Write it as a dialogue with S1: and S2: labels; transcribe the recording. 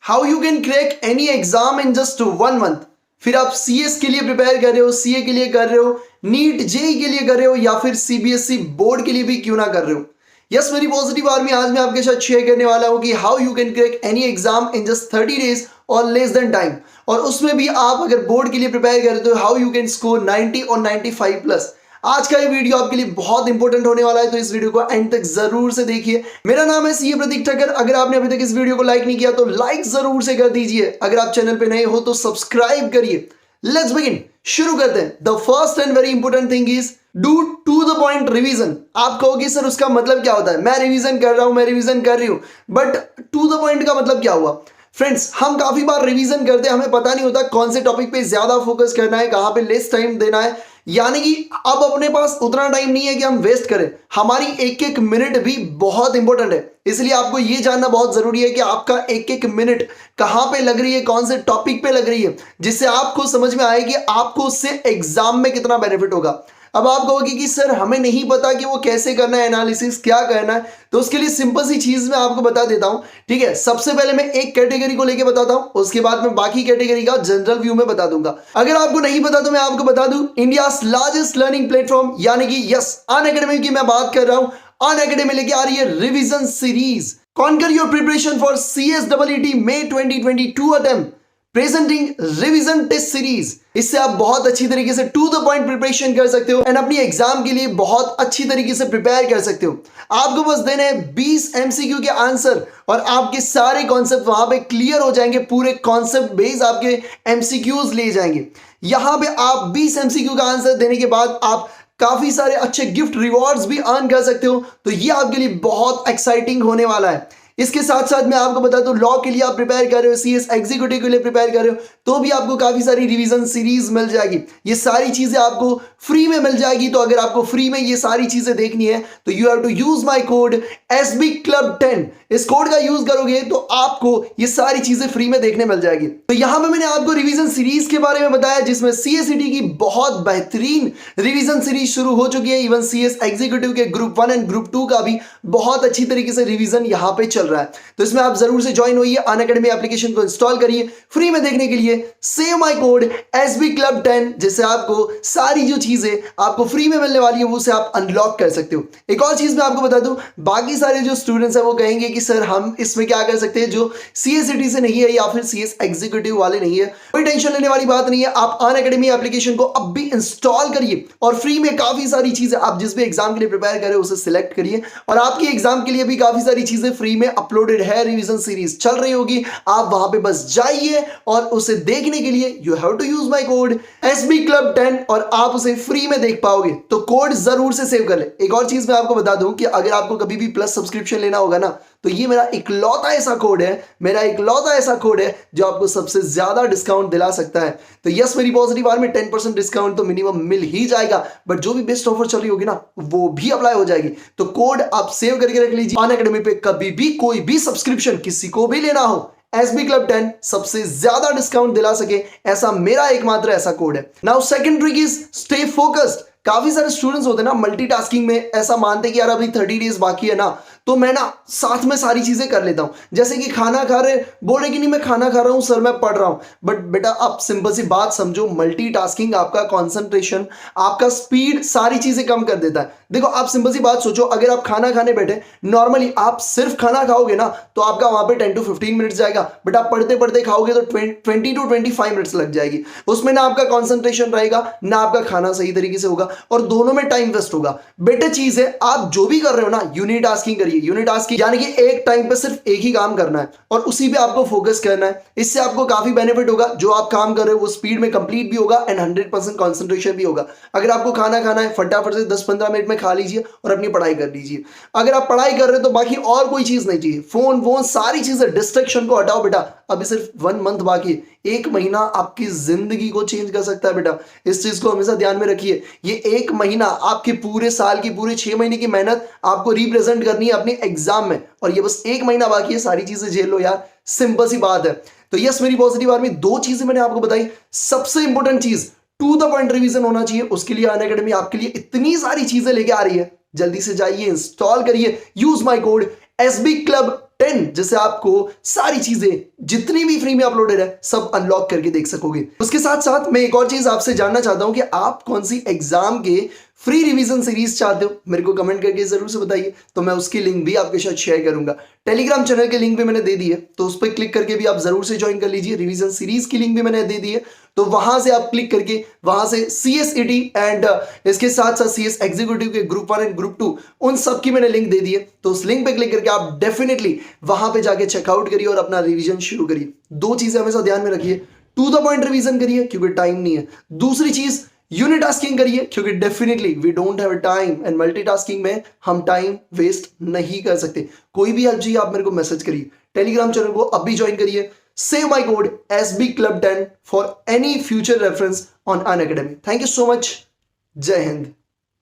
S1: How you can crack any exam in just 1 month. फिर आप CS के लिए प्रिपेयर कर रहे हो, सीए के लिए कर रहे हो, नीट जेई के लिए कर रहे हो, या फिर सीबीएसई बोर्ड के लिए भी क्यों ना कर रहे हो। यस मेरी पॉजिटिव आर्मी, आज मैं आपके साथ शेयर करने वाला हूं कि how you can crack any exam in just 30 days और लेस देन टाइम। और उसमें भी आप अगर बोर्ड के लिए प्रिपेयर कर रहे हो, हाउ यू कैन स्कोर 90 और 95 प्लस। आज का ये वीडियो आपके लिए बहुत इंपॉर्टेंट होने वाला है, तो इस वीडियो को एंड तक जरूर से देखिए। मेरा नाम है सीए प्रतीक ठक्कर। अगर आपने अभी तक इस वीडियो को लाइक नहीं किया तो लाइक जरूर से कर दीजिए। अगर आप चैनल पे नए हो तो सब्सक्राइब करिए। लेट्स बिगिन, शुरू करते हैं। The first and very important thing is do to the point revision. आप कहोगे सर उसका मतलब क्या होता है, मैं रिवीजन कर रहा हूं, मैं रिवीजन कर रही हूं, बट टू द पॉइंट का मतलब क्या हुआ। फ्रेंड्स, हम काफी बार रिवीजन करते हैं, हमें पता नहीं होता कौन से टॉपिक पे ज्यादा फोकस करना है, कहां पे लेस टाइम देना है। यानी कि अब अपने पास उतना टाइम नहीं है कि हम वेस्ट करें। हमारी एक एक मिनट भी बहुत इंपॉर्टेंट है, इसलिए आपको यह जानना बहुत जरूरी है कि आपका एक एक मिनट कहां पे लग रही है, कौन से टॉपिक पे लग रही है, जिससे आपको समझ में आए कि आपको उससे एग्जाम में कितना बेनिफिट होगा। अब आप कहोगे कि सर हमें नहीं पता कि वो कैसे करना है, एनालिसिस क्या करना है, तो उसके लिए सिंपल सी चीज मैं आपको बता देता हूं। ठीक है, सबसे पहले मैं एक कैटेगरी को लेके बताता हूं, उसके बाद मैं बाकी कैटेगरी का जनरल व्यू में बता दूंगा। अगर आपको नहीं पता तो मैं आपको बता दूं, इंडिया लार्जेस्ट लर्निंग प्लेटफॉर्म यानी कि यस अनअकैडमी की मैं बात कर रहा हूं। अनअकैडमी लेके आ रही है revision series, conquer your preparation for CSEET May 2022 attempt presenting revision test series. इससे आप बहुत अच्छी तरीके से टू द पॉइंट प्रिपरेशन कर सकते हो एंड अपनी एग्जाम के लिए बहुत अच्छी तरीके से प्रिपेयर कर सकते हो। आपको बस देने हैं 20 MCQ के आंसर और आपके सारे कॉन्सेप्ट वहां पे क्लियर हो जाएंगे। पूरे कॉन्सेप्ट बेस आपके MCQs ले जाएंगे। यहां पे आप 20 MCQ का आंसर देने के बाद आप काफी सारे अच्छे गिफ्ट रिवॉर्ड्स भी अर्न कर सकते हो। तो ये आपके लिए बहुत एक्साइटिंग होने वाला है। इसके साथ साथ मैं आपको बता दूं, लॉ के लिए आप प्रिपेयर कर रहे हो, CS एग्जीक्यूटिव के लिए प्रिपेयर कर रहे हो, तो भी आपको काफी सारी रिवीजन सीरीज मिल जाएगी। ये सारी चीजें आपको फ्री में मिल जाएगी। तो अगर आपको फ्री में ये सारी चीजें देखनी है तो you have to use my code SB Club 10। इस कोड का यूज करोगे तो आपको ये सारी चीजें फ्री में देखने मिल जाएगी। तो यहां पे मैंने आपको रिवीजन सीरीज के बारे में बताया, जिसमें CSET की बहुत बेहतरीन रिवीजन सीरीज शुरू हो चुकी है। इवन CS एग्जीक्यूटिव के ग्रुप 1 एंड ग्रुप 2 का भी बहुत अच्छी तरीके से रिवीजन यहां पे चल रहा है। तो इसमें आप जरूर से ज्वाइन होइए, अनअकैडमी एप्लीकेशन को इंस्टॉल करिए। फ्री में देखने के लिए save my code SB Club 10, जिससे आपको सारी जो चीजें आपको फ्री में मिलने वाली है वो से आप अनलॉक कर सकते हो। एक और चीज मैं आपको बता दूं, बाकी सारे जो स्टूडेंट्स हैं वो कहेंगे कि सर हम इसमें क्या कर सकते हैं जो CSET से नहीं है या फिर CS एग्जीक्यूटिव वाले नहीं है। कोई टेंशन लेने वाली बात नहीं है। आप अनअकैडमी एप्लीकेशन को अब भी इंस्टॉल करिए और फ्री में काफी सारी चीजें आप जिस भी एग्जाम के लिए प्रिपेयर कर रहे हो उसे सिलेक्ट करिए। और आपके एग्जाम के लिए भी काफी सारी चीजें फ्री में अपलोडेड है, रिवीजन सीरीज चल रही होगी। आप वहां पे बस जाइए और उसे देखने के लिए you have to use my code SB Club 10 और आप उसे फ्री में देख पाओगे। तो कोड जरूर से सेव कर ले। एक और चीज मैं आपको बता दूं कि अगर आपको कभी भी प्लस सब्सक्रिप्शन लेना होगा ना, तो ये मेरा इकलौता ऐसा कोड है, जो आपको सबसे ज्यादा डिस्काउंट दिला सकता है। तो यस मेरी पॉजिटिव बार में 10% डिस्काउंट तो मिनिमम मिल ही जाएगा, बट जो भी बेस्ट ऑफर चल रही होगी ना वो भी अप्लाई हो जाएगी। तो कोड आप सेव करके रख लीजिए। अनअकैडमी पे कभी भी कोई भी सब्सक्रिप्शन किसी को भी लेना हो, SB Club 10 सबसे ज्यादा डिस्काउंट दिला सके, ऐसा मेरा एकमात्र ऐसा कोड है। Now second trick is stay focused. काफी सारे स्टूडेंट्स होते हैं ना मल्टीटास्किंग में, ऐसा मानते हैं कि यार अभी 30 डेज बाकी है ना, तो मैं ना साथ में सारी चीजें कर लेता हूं। जैसे कि खाना खा रहे, बोल रहे कि नहीं मैं खाना खा रहा हूं सर, मैं पढ़ रहा हूं। बट बेटा आप सिंपल सी बात समझो, मल्टीटास्किंग आपका कंसंट्रेशन, आपका स्पीड, सारी चीजें कम कर देता है। देखो आप सिंपल सी बात सोचो, अगर आप खाना खाने बैठे, नॉर्मली आप सिर्फ खाना खाओगे ना तो आपका वहां पे 10 to 15 मिनट जाएगा, बट आप पढ़ते पढ़ते खाओगे तो 20 to 25 मिनट्स लग जाएगी। उसमें ना आपका कॉन्सेंट्रेशन रहेगा, ना आपका खाना सही तरीके से होगा और दोनों में टाइम वेस्ट होगा। बेटर चीज है आप जो भी कर रहे हो ना यूनिटास्किंग करिए। यूनिटास्किंग यानी कि एक टाइम पे सिर्फ एक ही काम करना है और उसी पे आपको फोकस करना है। इससे आपको काफी बेनिफिट होगा। जो आप काम कर रहे हो वो स्पीड में कंप्लीट भी होगा एंड 100% कॉन्सेंट्रेशन भी होगा। अगर आपको खाना खाना है, फटाफट से 10-15 मिनट में खा लीजिए और अपनी पढ़ाई कर लीजिए। अगर आप पढ़ाई कर रहे हो तो बाकी और कोई चीज नहीं चाहिए, फोन सारी चीजें, डिस्ट्रैक्शन को हटाओ। बेटा अभी सिर्फ 1 मंथ बाकी, 1 महीना आपकी जिंदगी को चेंज कर सकता है। बेटा इस चीज को हमेशा ध्यान में रखिए। ये 1 महीना आपके पूरे साल की, पूरे 6 महीने की मेहनत आपको रिप्रेजेंट करनी है अपने एग्जाम में, और ये बस 1 महीना बाकी है। सारी चीजें झेल लो यार, सिंपल सी बात है। तो यस मेरी पॉजिटिव आर्मी, 2 चीजें मैंने आपको बताई। सबसे इंपॉर्टेंट चीज टू द पॉइंट रिवीजन होना चाहिए। उसके लिए अनअकैडमी आपके लिए इतनी सारी चीजें लेके आ रही है, जल्दी से जाइए, इंस्टॉल करिए, use my code SB Club 10, जिससे आपको सारी चीजें जितनी भी फ्री में अपलोडेड है सब अनलॉक करके देख सकोगे। उसके साथ साथ मैं एक और चीज आपसे जानना चाहता हूं कि आप कौन सी एग्जाम के फ्री रिवीजन सीरीज चाहते हो, मेरे को कमेंट करके जरूर से बताइए, तो मैं उसकी लिंक भी आपके साथ शेयर करूंगा। टेलीग्राम चैनल के लिंक भी मैंने दे दी है, तो उस पर क्लिक करके भी आप जरूर से ज्वाइन कर लीजिए। रिवीजन सीरीज की लिंक भी मैंने दे दी है, तो वहां से आप क्लिक करके वहां से CSET एंड इसके साथ साथ CS एग्जीक्यूटिव के ग्रुप 1 एंड ग्रुप 2 उन सब की मैंने लिंक दे दी है, तो उस लिंक पे क्लिक करके आप डेफिनेटली वहां पे जाके चेकआउट करिए और अपना रिवीजन शुरू करिए। दो चीजें हमेशा ध्यान में रखिए, टू द पॉइंट रिवीजन करिए क्योंकि टाइम नहीं है। दूसरी चीज यूनिटास्किंग करिए क्योंकि definitely we don't have time, and multitasking में हम टाइम वेस्ट नहीं कर सकते। कोई भी हेल्प चाहिए आप मेरे को मैसेज करिए। टेलीग्राम चैनल को अभी ज्वाइन करिए। Save my code SBClub10 for any future reference on Unacademy. Thank you so much. Jai Hind.